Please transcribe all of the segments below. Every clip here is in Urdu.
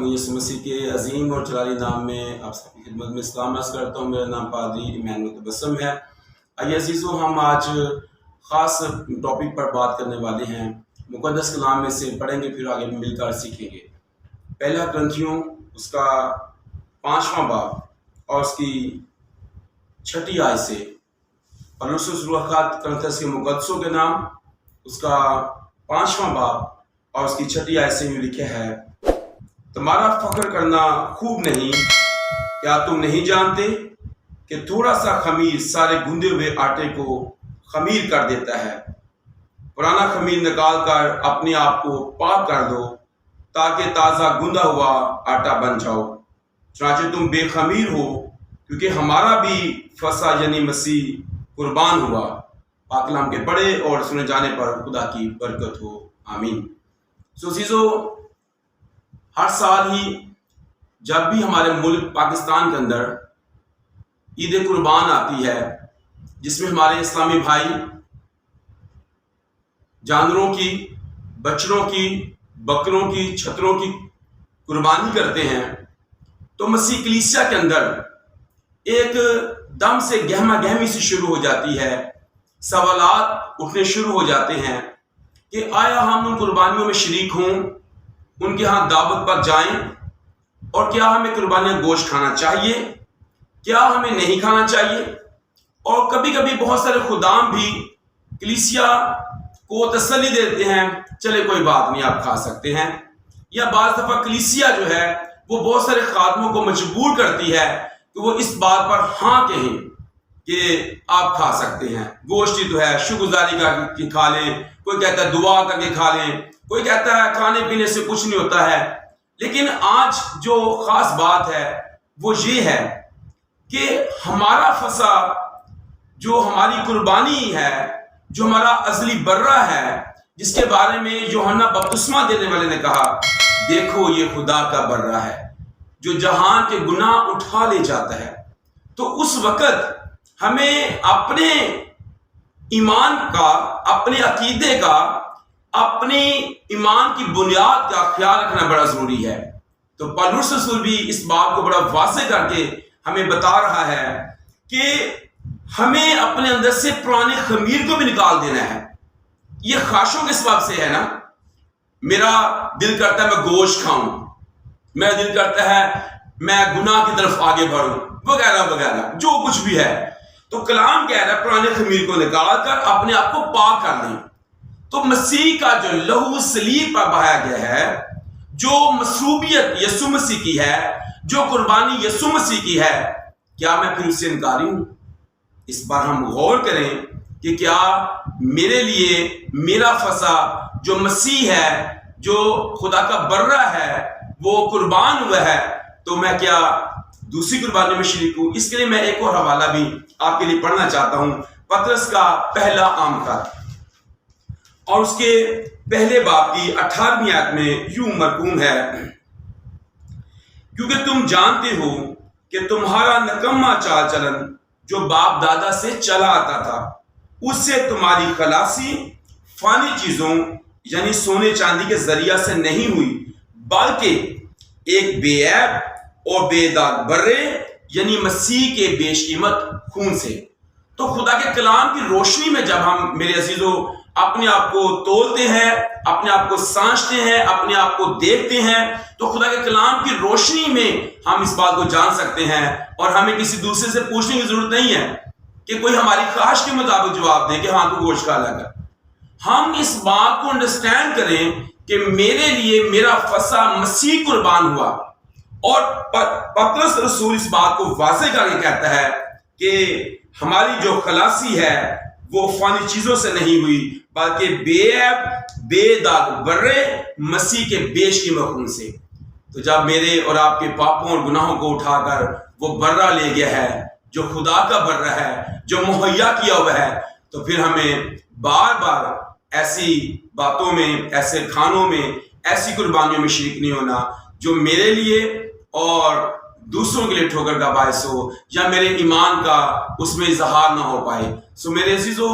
یسوع مسیح کے عظیم اور جلالی نام میں آپ سب کی خدمت میں سلام عرض کرتا ہوں۔ میرا نام پادری ایمانوئل تبسم ہے۔ آئیے عزیزو، ہم آج خاص ٹاپک پر بات کرنے والے ہیں، مقدس کلام میں سے پڑھیں گے، پھر آگے مل کر سیکھیں گے۔ پہلا کرنتھیوں اس کا 5واں باب اور اس کی 6 آیت سے، پولس رسول خط کرنتھیس کے مقدسوں کے نام اس کا 5واں باب اور اس کی 6 آیت سے یوں لکھا ہے: تمہارا فخر کرنا خوب نہیں، کیا تم نہیں جانتے کہ تھوڑا سا خمیر سارے گوندے ہوئے آٹے کو خمیر کر دیتا ہے؟ پرانا خمیر نکال کر اپنے آپ کو پاک کر دو تاکہ تازہ گوندا ہوا آٹا بن جاؤ۔ چنانچہ تم بے خمیر ہو کیونکہ ہمارا بھی فصح یعنی مسیح قربان ہوا۔ پاک کلام کے پڑھے اور سنے جانے پر خدا کی برکت ہو، آمین۔ عزیزو، ہر سال ہی جب بھی ہمارے ملک پاکستان کے اندر عید قربان آتی ہے، جس میں ہمارے اسلامی بھائی جانوروں کی، بچڑوں کی، بکروں کی، چھتروں کی قربانی کرتے ہیں، تو مسیح کلیسیا کے اندر ایک دم سے گہما گہمی سے شروع ہو جاتی ہے۔ سوالات اٹھنے شروع ہو جاتے ہیں کہ آیا ہم ان قربانیوں میں شریک ہوں، ان کے ہاں دعوت پر جائیں، اور کیا ہمیں قربانیاں گوشت کھانا چاہیے، کیا ہمیں نہیں کھانا چاہیے؟ اور کبھی کبھی بہت سارے خدام بھی کلیسیا کو تسلی دیتے ہیں، چلے کوئی بات نہیں، آپ کھا سکتے ہیں۔ یا بعض دفعہ کلیسیا جو ہے وہ بہت سارے خادموں کو مجبور کرتی ہے کہ وہ اس بات پر ہاں کہیں کہ آپ کھا سکتے ہیں، گوشت ہی تو ہے، شکر گزاری کر کے کھا لیں، کوئی کہتا ہے دعا کر کے کھا لیں، کوئی کہتا ہے کھانے پینے سے کچھ نہیں ہوتا ہے۔ لیکن آج جو خاص بات ہے وہ یہ ہے کہ ہمارا فصح، جو ہماری قربانی ہے، جو ہمارا ازلی برہ ہے، جس کے بارے میں یوحنا بپتسمہ دینے والے نے کہا، دیکھو یہ خدا کا برہ ہے جو جہان کے گناہ اٹھا لے جاتا ہے۔ تو اس وقت ہمیں اپنے ایمان کا، اپنے عقیدے کا، اپنی ایمان کی بنیاد کا خیال رکھنا بڑا ضروری ہے۔ تو پولس رسول بھی اس بات کو بڑا واضح کر کے ہمیں بتا رہا ہے کہ ہمیں اپنے اندر سے پرانے خمیر کو بھی نکال دینا ہے۔ یہ خواہشوں کے سبب سے ہے نا، میرا دل کرتا ہے میں گوشت کھاؤں، میرا دل کرتا ہے میں گناہ کی طرف آگے بڑھوں، وغیرہ وغیرہ جو کچھ بھی ہے۔ تو کلام کہہ رہا ہے پرانے خمیر کو نکال کر اپنے آپ کو پاک کر لیں۔ تو مسیح کا جو لہو صلیب پر بہایا گیا ہے، جو مصلوبیت یسوع مسیح کی ہے، جو قربانی یسوع مسیح کی ہے، کیا میں پھر اس سے انکاری ہوں؟ اس بار ہم غور کریں کہ کیا میرے لیے میرا فصح جو مسیح ہے، جو خدا کا برہ ہے، وہ قربان ہوا ہے، تو میں کیا دوسری قربانی میں شریک ہوں؟ اس کے لیے میں ایک اور حوالہ بھی آپ کے لیے پڑھنا چاہتا ہوں، پطرس کا پہلا عام خط اور اس کے پہلے باب کی 18ویں آیت میں یوں مرقوم ہے: کیونکہ تم جانتے ہو کہ تمہارا نکما چال چلن جو باپ دادا سے چلا آتا تھا، اس سے تمہاری خلاصی فانی چیزوں یعنی سونے چاندی کے ذریعہ سے نہیں ہوئی، بلکہ ایک بے عیب اور بے داغ برے یعنی مسیح کے بیش قیمت خون سے۔ تو خدا کے کلام کی روشنی میں جب ہم، میرے عزیزو، اپنے آپ کو تولتے ہیں، اپنے آپ کو سانچتے ہیں، اپنے آپ کو دیکھتے ہیں، تو خدا کے کلام کی روشنی میں ہم اس بات کو جان سکتے ہیں، اور ہمیں کسی دوسرے سے پوچھنے کی ضرورت نہیں ہے کہ کوئی ہماری خواہش کے مطابق جواب دے کہ ہاں تو گوشت کھا لگا۔ ہم اس بات کو انڈرسٹینڈ کریں کہ میرے لیے میرا فصح مسیح قربان ہوا، اور پطرس رسول اس بات کو واضح کر کے کہتا ہے کہ ہماری جو خلاصی ہے وہ فانی چیزوں سے نہیں ہوئی، بلکہ بے عیب بے داغ برے مسیح کے بیش قیمت خون سے۔ تو جب میرے اور آپ کے پاپوں اور گناہوں کو اٹھا کر وہ برہ لے گیا ہے، جو خدا کا برہ ہے، جو مہیا کیا ہوا ہے، تو پھر ہمیں بار بار ایسی باتوں میں، ایسے کھانوں میں، ایسی قربانیوں میں شریک نہیں ہونا جو میرے لیے اور دوسروں کے لیے ٹھوکر کا باعث ہو یا میرے ایمان کا اس میں اظہار نہ ہو پائے. سو میرے عزیزو،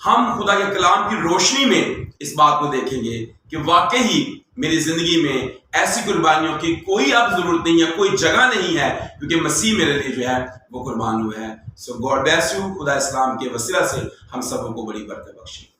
ہم خدا کے کلام کی روشنی میں اس بات کو دیکھیں گے کہ واقعی میری زندگی میں ایسی قربانیوں کی کوئی اب ضرورت نہیں ہے، کوئی جگہ نہیں ہے، کیونکہ مسیح میرے لیے جو ہے وہ قربان ہوئے ہیں. So God bless you. خدا اسلام کے وسیلہ سے ہم سبوں کو بڑی برکت بخشے.